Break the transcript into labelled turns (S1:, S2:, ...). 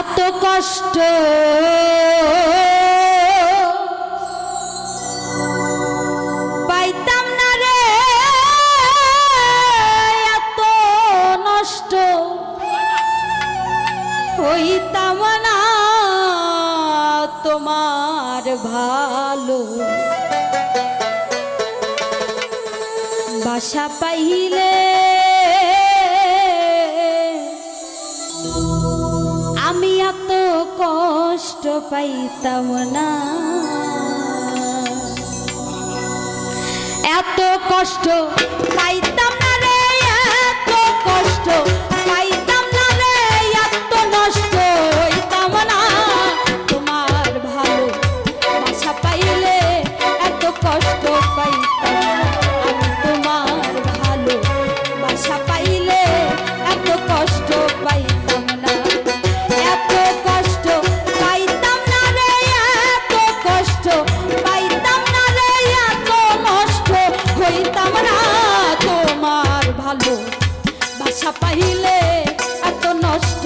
S1: এত কষ্ট পাইতাম না রে, এত নষ্ট হইতাম না তোমার ভালো বাসা পাইলে আমি এত কষ্ট পাইতাম না, এত কষ্ট পাইতাম না রে, এত কষ্ট পাইতাম না রে, এত নষ্ট হইতাম না তোমার ভালো বাসা পাইলে এত কষ্ট পাইতাম না, আমি তোমার ভালো বাসা পাইলে এত কষ্ট পাইতাম না, এত কষ্ট পাইতাম না রে, এত কষ্ট পাইতাম না রে, এত নষ্ট হইতাম না তোমার ভালো বাসা পাইলে এত নষ্ট